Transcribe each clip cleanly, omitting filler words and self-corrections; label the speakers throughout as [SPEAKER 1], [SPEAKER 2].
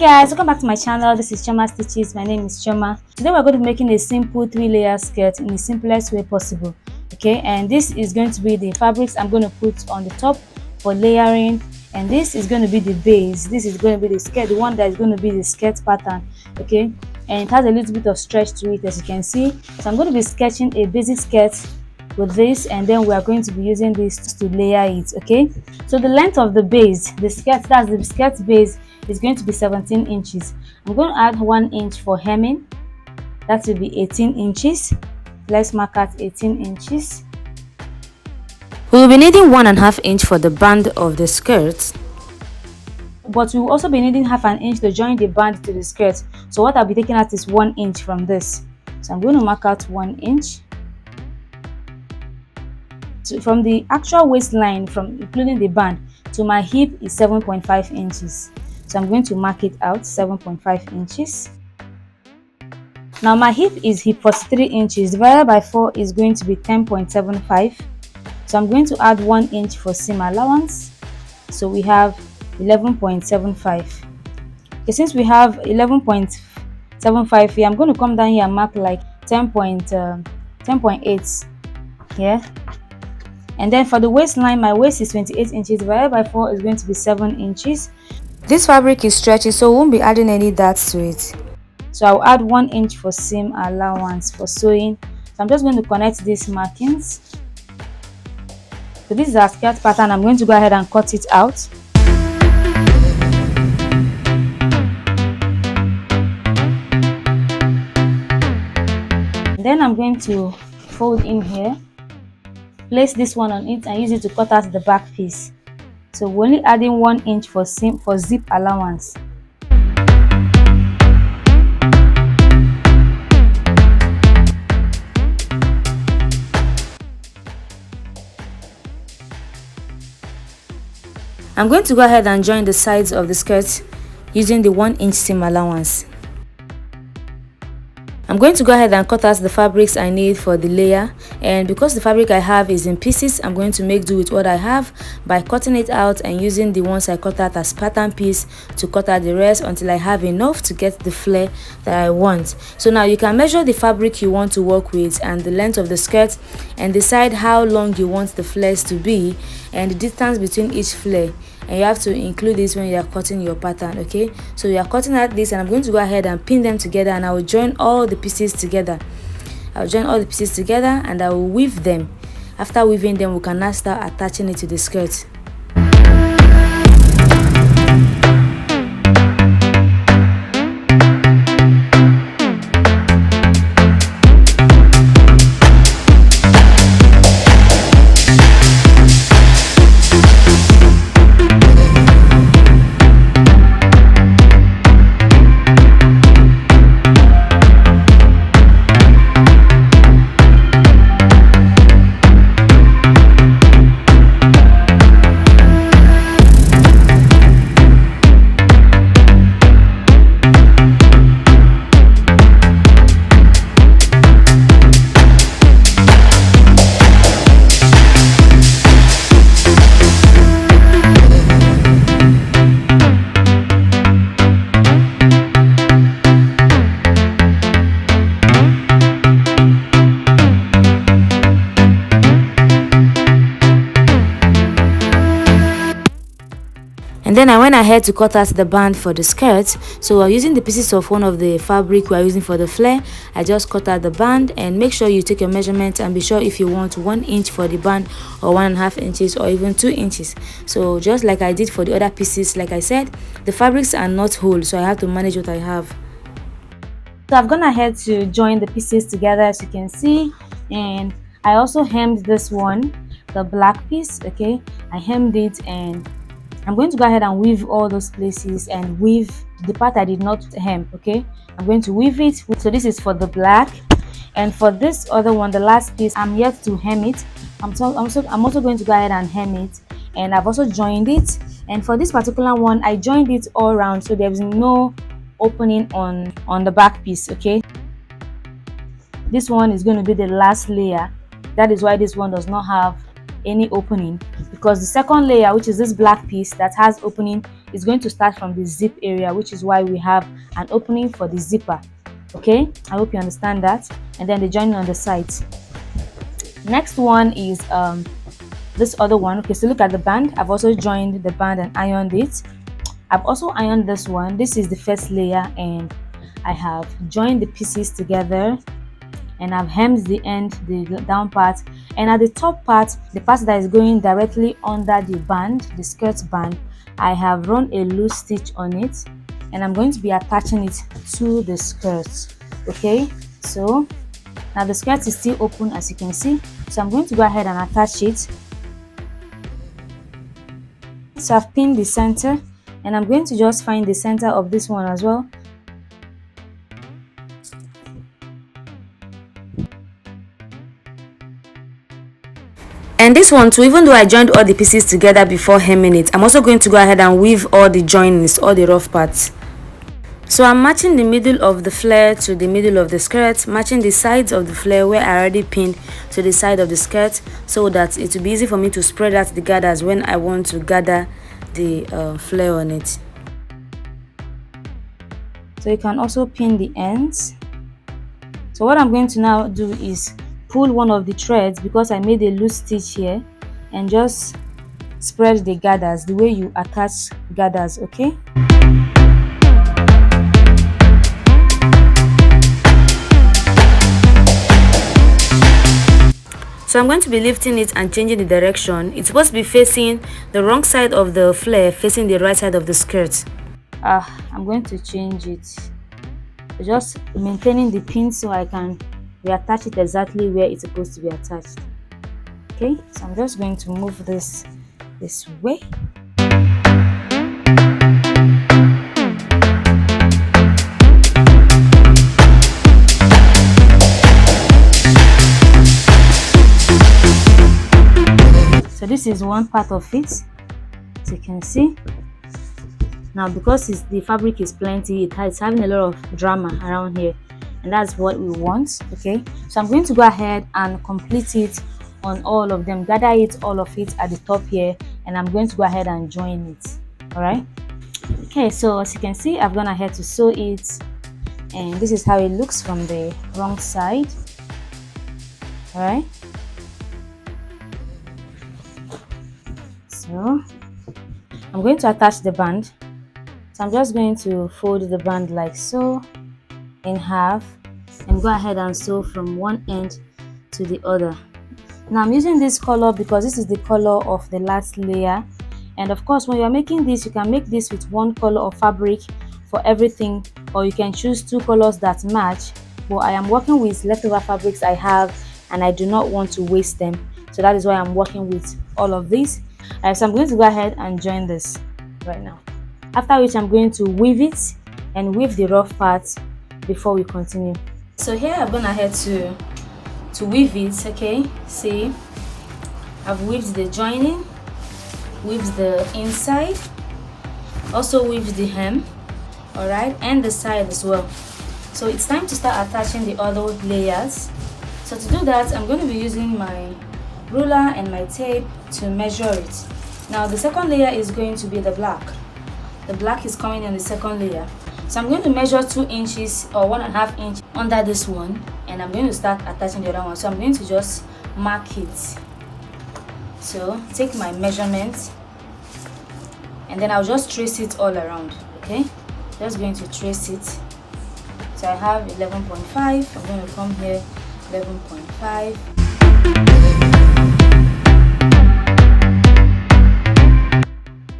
[SPEAKER 1] Guys, welcome back to my channel. This is Choma Stitches. My name is Choma. Today we're going to be making a simple 3-layer skirt in the simplest way possible. Okay, and this is going to be the fabrics I'm going to put on the top for layering, and this is going to be the base. This is going to be the skirt, the one that is going to be the skirt pattern. Okay, and it has a little bit of stretch to it, as you can see. So I'm going to be sketching a basic skirt with this, and then we are going to be using this to layer it. Okay, so the length of the base, the skirt, that's the skirt base, is going to be 17 inches. I'm going to add 1 inch for hemming. That will be 18 inches. Let's mark out 18 inches. We will be needing 1.5 inch for the band of the skirt, but we will also be needing 1/2 inch to join the band to the skirt. So what I'll be taking out is 1 inch from this. So I'm going to mark out 1 inch. So from the actual waistline, from including the band, to my hip is 7.5 inches. So I'm going to mark it out 7.5 inches. Now my hip is hip 43 inches, divided by 4 is going to be 10.75. So I'm going to add 1 inch for seam allowance. So we have 11.75. Okay, since we have 11.75 here, I'm going to come down here and mark like 10.8 here. And then for the waistline, my waist is 28 inches, divided by 4 is going to be 7 inches. This fabric is stretchy, so we won't be adding any darts to it. So I'll add 1 inch for seam allowance for sewing. So I'm just going to connect these markings. So this is our skirt pattern. I'm going to go ahead and cut it out. And then I'm going to fold in here, place this one on it, and use it to cut out the back piece. So we're only adding 1 inch for seam for zip allowance. I'm going to go ahead and join the sides of the skirt using the 1 inch seam allowance. I'm going to go ahead and cut out the fabrics I need for the layer, and because the fabric I have is in pieces, I'm going to make do with what I have by cutting it out and using the ones I cut out as pattern piece to cut out the rest until I have enough to get the flare that I want. So now you can measure the fabric you want to work with and the length of the skirt, and decide how long you want the flares to be and the distance between each flare. And you have to include this when you are cutting your pattern. Okay, so you are cutting out this, and I'm going to go ahead and pin them together, and I will join all the pieces together. I'll join all the pieces together and I will weave them. After weaving them, we can now start attaching it to the skirt. And then I went ahead to cut out the band for the skirt. So we're using the pieces of one of the fabric we're using for the flare. I just cut out the band, and make sure you take your measurement and be sure if you want 1 inch for the band or 1.5 inches or even 2 inches. So just like I did for the other pieces, like I said, the fabrics are not whole, so I have to manage what I have. So I've gone ahead to join the pieces together, as you can see, and I also hemmed this one, the black piece. Okay, I hemmed it, and I'm going to go ahead and weave all those places and weave the part I did not hem. Okay, I'm going to weave it. So this is for the black, and for this other one, the last piece, I'm yet to hem it. I'm also going to go ahead and hem it, and I've also joined it. And for this particular one, I joined it all around, so there is no opening on the back piece. Okay, this one is going to be the last layer. That is why this one does not have any opening, because the second layer, which is this black piece that has opening, is going to start from the zip area, which is why we have an opening for the zipper. Okay, I hope you understand that. And then the joining on the sides. Next one is this other one. Okay, so look at the band. I've also joined the band and ironed it. I've also ironed this one. This is the first layer, and I have joined the pieces together, and I've hemmed the end, the down part, and at the top part, the part that is going directly under the band, the skirt band, I have run a loose stitch on it, and I'm going to be attaching it to the skirt. Okay, so now the skirt is still open, as you can see, so I'm going to go ahead and attach it. So I've pinned the center, and I'm going to just find the center of this one as well. And this one too, even though I joined all the pieces together before hemming it, I'm also going to go ahead and weave all the joinings, all the rough parts. So I'm matching the middle of the flare to the middle of the skirt, matching the sides of the flare where I already pinned to the side of the skirt, so that it will be easy for me to spread out the gathers when I want to gather the flare on it. So you can also pin the ends. So what I'm going to now do is pull one of the threads, because I made a loose stitch here, and just spread the gathers the way you attach gathers. Okay, so I'm going to be lifting it and changing the direction. It's supposed to be facing the wrong side of the flare, facing the right side of the skirt. I'm going to change it, just maintaining the pin so I can reattach it exactly where it's supposed to be attached. Okay, so I'm just going to move this way. So this is one part of it, as you can see. Now, because the fabric is plenty, it's having a lot of drama around here, and that's what we want. Okay, so I'm going to go ahead and complete it on all of them, gather it, all of it at the top here, and I'm going to go ahead and join it. All right, okay, so as you can see, I've gone ahead to sew it, and this is how it looks from the wrong side. All right, so I'm going to attach the band. So I'm just going to fold the band like so in half, and go ahead and sew from one end to the other. Now I'm using this color because this is the color of the last layer, and of course when you are making this, you can make this with one color of fabric for everything, or you can choose two colors that match. But I am working with leftover fabrics I have, and I do not want to waste them, so that is why I'm working with all of these. So I'm going to go ahead and join this right now, after which I'm going to weave it and weave the rough parts before we continue. So here I've gone ahead to weave it. Okay, see, I've weaved the joining, weaved the inside, also weaved the hem, all right, and the side as well. So it's time to start attaching the other layers. So to do that, I'm going to be using my ruler and my tape to measure it. Now the second layer is going to be the black. The black is coming in the second layer, so I'm going to measure 2 inches or 1.5 inch under this one, and I'm going to start attaching the other one. So I'm going to just mark it. So take my measurement, and then I'll just trace it all around. Okay, just going to trace it. So I have 11.5. I'm going to come here 11.5.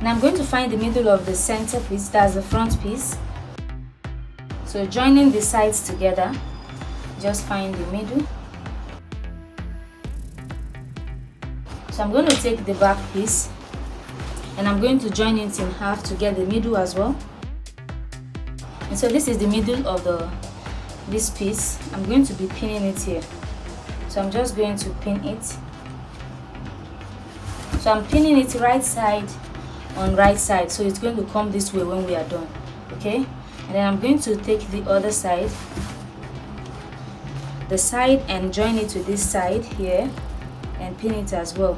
[SPEAKER 1] Now I'm going to find the middle of the center piece, that's the front piece. So joining the sides together, just find the middle. So I'm going to take the back piece, and I'm going to join it in half to get the middle as well. And so this is the middle of this piece. I'm going to be pinning it here. So I'm just going to pin it. So I'm pinning it right side on right side, so it's going to come this way when we are done. Okay, and then I'm going to take the other side, and join it to this side here and pin it as well.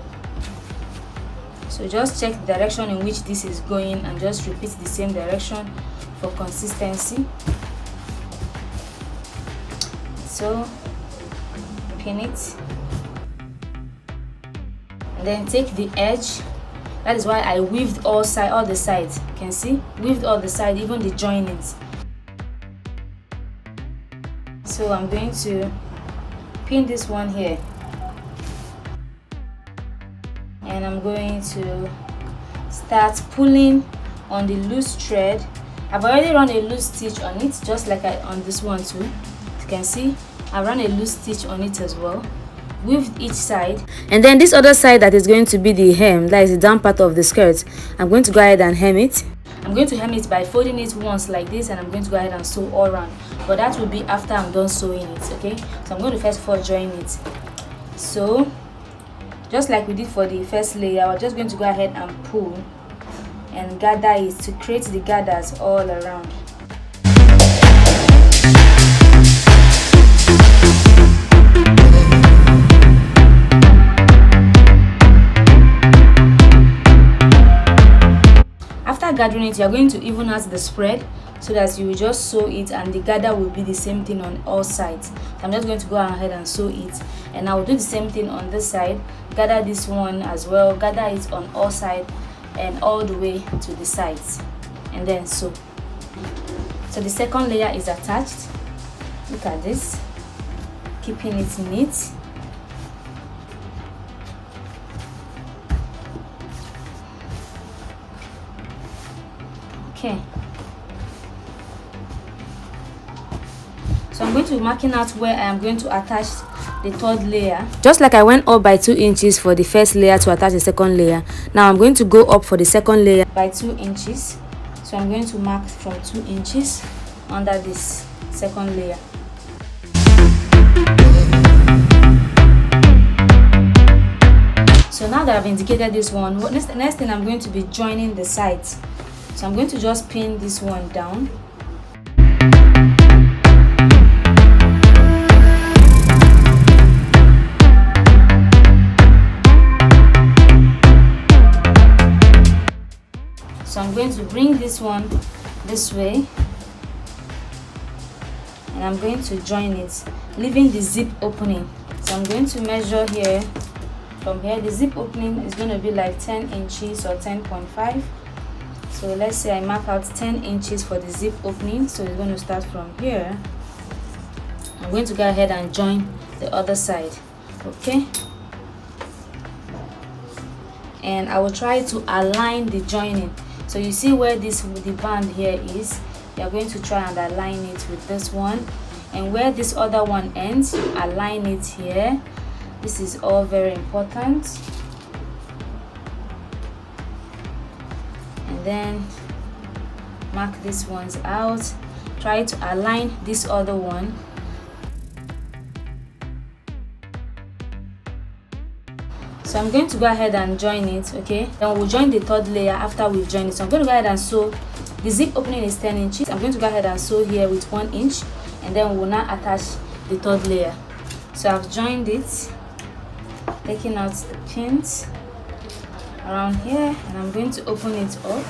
[SPEAKER 1] So just check the direction in which this is going and just repeat the same direction for consistency. So pin it, and then take the edge. That is why I weaved all the sides. You can see, weaved all the sides, even the joinings. So I'm going to pin this one here, and I'm going to start pulling on the loose thread. I've already run a loose stitch on it, just like on this one too. You can see I run a loose stitch on it as well. Weaved each side, and then this other side that is going to be the hem, that is the down part of the skirt, I'm going to go ahead and hem it. I'm going to hem it by folding it once like this, and I'm going to go ahead and sew all around, but that will be after I'm done sewing it. Okay, so I'm going to first of all join it. So just like we did for the first layer, we're just going to go ahead and pull and gather it to create the gathers all around. After gathering it, you're going to even out the spread so that you will just sew it, and the gather will be the same thing on all sides. So I'm just going to go ahead and sew it, and I will do the same thing on this side. Gather this one as well, gather it on all sides and all the way to the sides, and then sew. So the second layer is attached. Look at this, keeping it neat. Okay, so I'm going to be marking out where I am going to attach the third layer. Just like I went up by 2 inches for the first layer to attach the second layer, now I'm going to go up for the second layer by 2 inches. So I'm going to mark from 2 inches under this second layer. So now that I've indicated this one, next thing I'm going to be joining the sides. So I'm going to just pin this one down. So I'm going to bring this one this way, and I'm going to join it, leaving the zip opening. So I'm going to measure here. From here, the zip opening is going to be like 10 inches or 10.5. So let's say I mark out 10 inches for the zip opening. So it's going to start from here. I'm going to go ahead and join the other side. Okay, and I will try to align the joining. So you see where the band here is, you're going to try and align it with this one, and where this other one ends, align it here. This is all very important. And then mark these ones out. Try to align this other one. So I'm going to go ahead and join it. Okay, then we'll join the third layer after we've joined it. So I'm going to go ahead and sew. The zip opening is 10 inches. I'm going to go ahead and sew here with 1 inch, and then we'll now attach the third layer. So I've joined it, taking out the pins around here, and I'm going to open it up.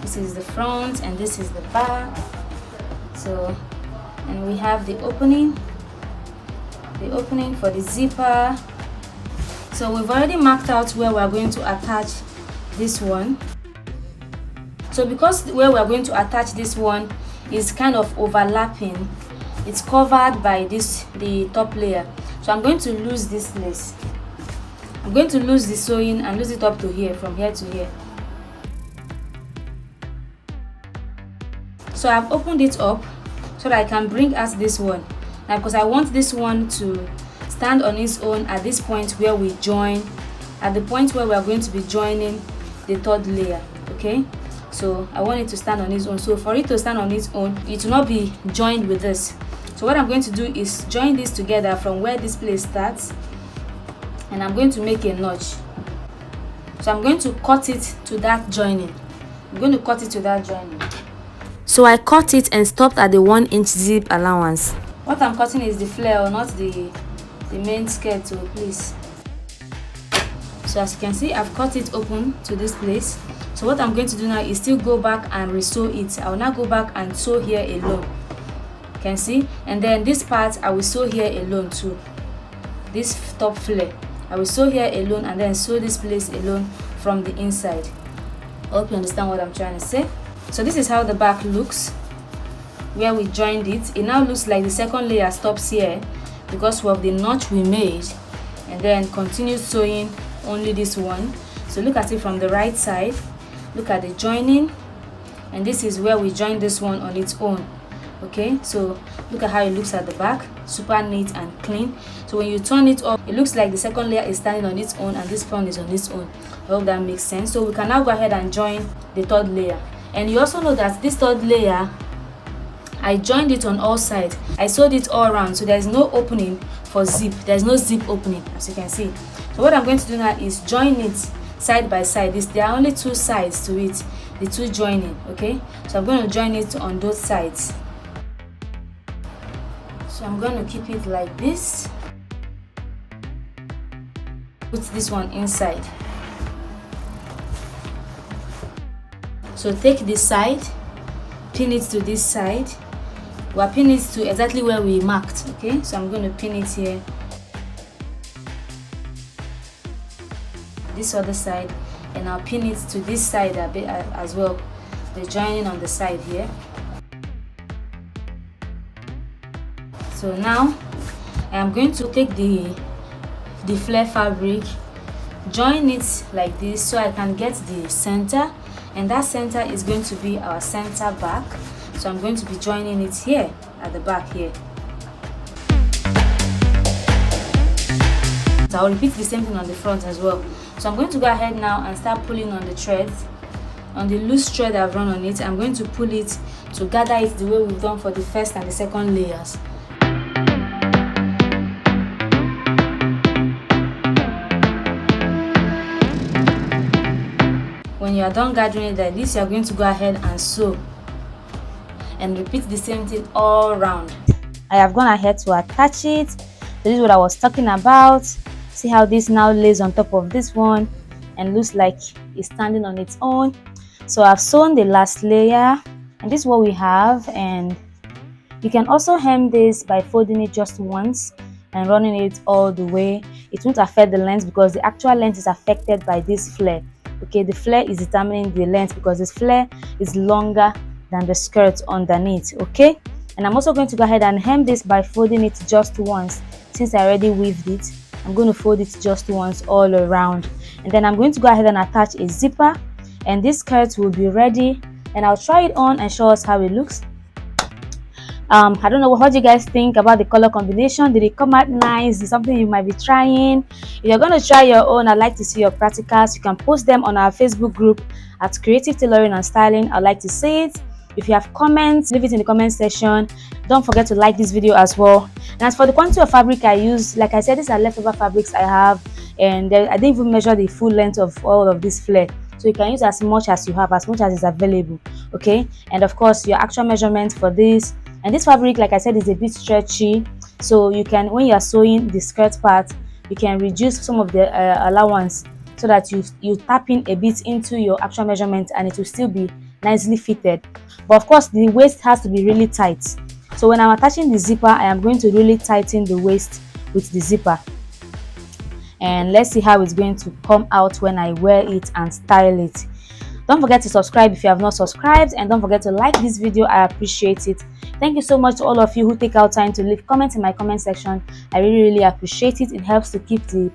[SPEAKER 1] This is the front and this is the back. So, and we have the opening for the zipper. So we've already marked out where we're going to attach this one. So because where we're going to attach this one is kind of overlapping, it's covered by the top layer. So I'm going to lose this lace. I'm going to lose the sewing and lose it up to here, from here to here. So I've opened it up so that I can bring out this one. Now because I want this one to stand on its own at this point where we join, at the point where we are going to be joining the third layer. Okay, so I want it to stand on its own. So for it to stand on its own, it will not be joined with this. So what I'm going to do is join this together from where this place starts, and I'm going to make a notch. So I'm going to cut it to that joining. I'm going to cut it to that joining. So I cut it and stopped at the 1 inch zip allowance. What I'm cutting is the flare, not the main skirt, so please. So as you can see, I've cut it open to this place. So what I'm going to do now is still go back and resew it. I will now go back and sew here alone. You can see, and then this part I will sew here alone too. This top flare I will sew here alone, and then sew this place alone from the inside. I hope you understand what I'm trying to say. So this is how the back looks where we joined it. It now looks like the second layer stops here because of the notch we made, and then continue sewing only this one. So look at it from the right side, look at the joining, and this is where we join this one on its own. Okay, so look at how it looks at the back, super neat and clean. So when you turn it up, it looks like the second layer is standing on its own and this one is on its own. I hope that makes sense. So we can now go ahead and join the third layer. And you also know that this third layer, I joined it on all sides. I sewed it all around, so there's no opening for zip. There's no zip opening, as you can see. So what I'm going to do now is join it side by side. There are only two sides to it, the two joining. Okay, so I'm going to join it on those sides. So I'm going to keep it like this. Put this one inside. So take this side, pin it to this side. We'll pin it to exactly where we marked. Okay, so I'm going to pin it here, this other side, and I'll pin it to this side a bit as well, the joining on the side here. So now I'm going to take the flare fabric, join it like this so I can get the center, and that center is going to be our center back. So I'm going to be joining it here at the back here. So I'll repeat the same thing on the front as well. So I'm going to go ahead now and start pulling on the threads. On the loose thread I've run on it, I'm going to pull it to gather it the way we've done for the first and the second layers. When you are done gathering it like this, you are going to go ahead and sew and repeat the same thing all around. I have gone ahead to attach it. This is what I was talking about. See how this now lays on top of this one and looks like it's standing on its own. So I've sewn the last layer, and this is what we have. And you can also hem this by folding it just once and running it all the way. It won't affect the length because the actual length is affected by this flare. Okay, the flare is determining the length because this flare is longer than the skirt underneath. Okay, and I'm also going to go ahead and hem this by folding it just once. Since I already weaved it, I'm going to fold it just once all around, and then I'm going to go ahead and attach a zipper, and this skirt will be ready, and I'll try it on and show us how it looks. I don't know, what do you guys think about the color combination? Did it come out nice? Is it something you might be trying? If you're going to try your own, I'd like to see your practicals. You can post them on our Facebook group at Creative Tailoring and Styling. I'd like to see it. If you have comments, leave it in the comment section. Don't forget to like this video as well. And as for the quantity of fabric I use, like I said, these are leftover fabrics I have, and I didn't even measure the full length of all of this flare. So you can use as much as you have, as much as is available. Okay, and of course your actual measurement for this. And this fabric, like I said, is a bit stretchy, so you can, when you are sewing the skirt part, you can reduce some of the allowance so that you tap in a bit into your actual measurement and it will still be nicely fitted. But of course the waist has to be really tight. So when I'm attaching the zipper, I am going to really tighten the waist with the zipper, and let's see how it's going to come out when I wear it and style it. Don't forget to subscribe if you have not subscribed, and don't forget to like this video. I appreciate it. Thank you so much to all of you who take out time to leave comments in my comment section. I really appreciate it. It helps to keep the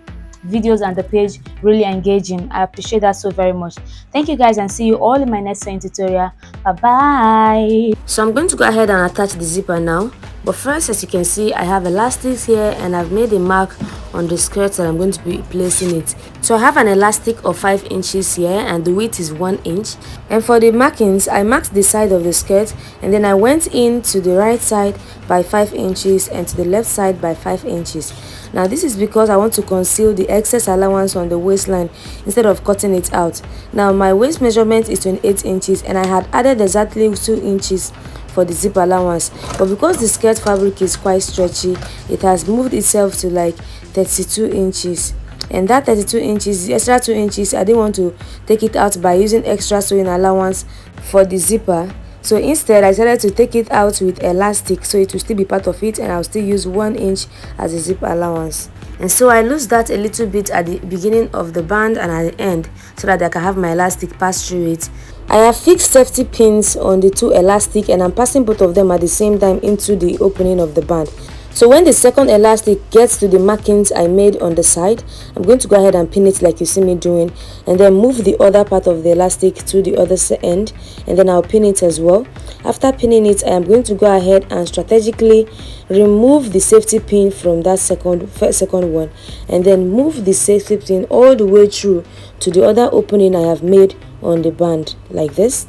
[SPEAKER 1] videos and the page really engaging. I appreciate that so very much. Thank you guys, and see you all in my next sewing tutorial. Bye bye. So I'm going to go ahead and attach the zipper now, but first, as you can see, I have elastics here, and I've made a mark on the skirt that I'm going to be placing it. So I have an elastic of 5 inches here, and the width is 1 inch. And for the markings, I marked the side of the skirt, and then I went in to the right side by 5 inches and to the left side by 5 inches. Now this is because I want to conceal the excess allowance on the waistline instead of cutting it out. Now my waist measurement is 28 inches, and I had added exactly 2 inches for the zip allowance, but because the skirt fabric is quite stretchy, it has moved itself to like 32 inches. And that 32 inches, the extra 2 inches, I didn't want to take it out by using extra sewing allowance for the zipper. So instead, I decided to take it out with elastic, so it will still be part of it, and I'll still use 1 inch as a zip allowance. And so I lose that a little bit at the beginning of the band and at the end, so that I can have my elastic pass through it. I have fixed safety pins on the 2 elastic, and I'm passing both of them at the same time into the opening of the band. So when the second elastic gets to the markings I made on the side, I'm going to go ahead and pin it like you see me doing, and then move the other part of the elastic to the other end, and then I'll pin it as well. After pinning it, I am going to go ahead and strategically remove the safety pin from that second one, and then move the safety pin all the way through to the other opening I have made on the band like this.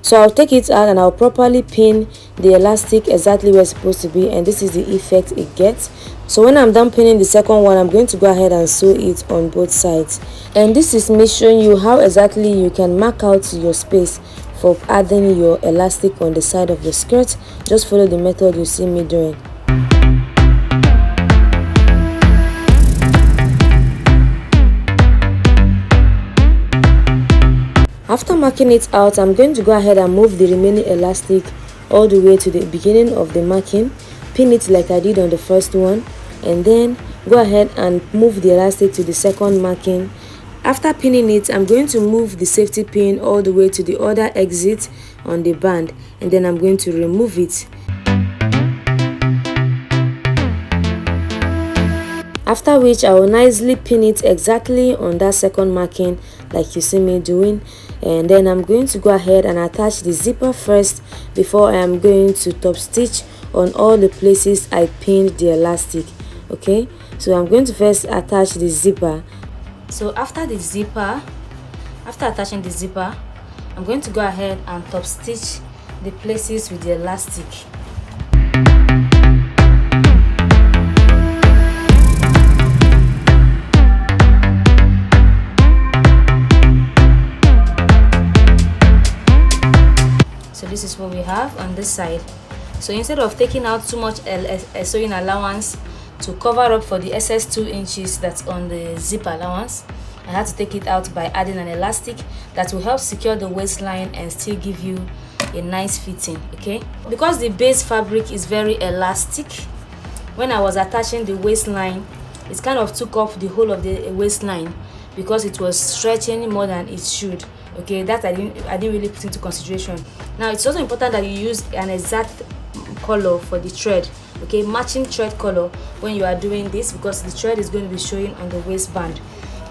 [SPEAKER 1] So I'll take it out and I'll properly pin the elastic exactly where it's supposed to be, and this is the effect it gets. So when I'm done pinning the second one, I'm going to go ahead and sew it on both sides. And this is me showing you how exactly you can mark out your space for adding your elastic on the side of the skirt. Just follow the method you see me doing. After marking it out, I'm going to go ahead and move the remaining elastic all the way to the beginning of the marking, pin it like I did on the first one, and then go ahead and move the elastic to the second marking. After pinning it, I'm going to move the safety pin all the way to the other exit on the band, and then I'm going to remove it. After which, I will nicely pin it exactly on that second marking like you see me doing, and then I'm going to go ahead and attach the zipper first before I am going to top stitch on all the places I pinned the elastic. Okay, so I'm going to first attach the zipper. So after attaching the zipper, I'm going to go ahead and top stitch the places with the elastic. So this is what we have on this side. So instead of taking out too much sewing allowance to cover up for the excess 2 inches that's on the zip allowance, I had to take it out by adding an elastic that will help secure the waistline and still give you a nice fitting. Okay, because the base fabric is very elastic, when I was attaching the waistline, it kind of took off the whole of the waistline because it was stretching more than it should. Okay, that I didn't really put into consideration. Now it's also important that you use an exact color for the thread. Okay, matching thread color when you are doing this, because the thread is going to be showing on the waistband.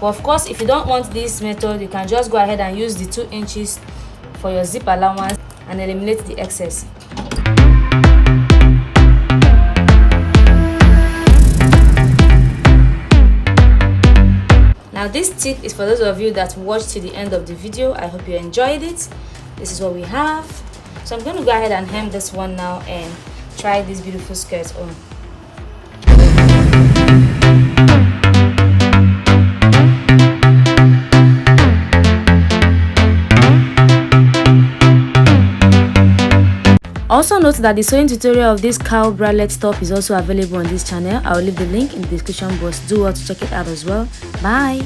[SPEAKER 1] But of course, if you don't want this method, you can just go ahead and use the 2 inches for your zip allowance and eliminate the excess. Now this tip is for those of you that watched to the end of the video. I hope you enjoyed it. This is what we have. So I'm going to go ahead and hem this one now and try this beautiful skirt on. Also note that the sewing tutorial of this cowl bralette top is also available on this channel. I will leave the link in the description box. Do well to check it out as well. Bye.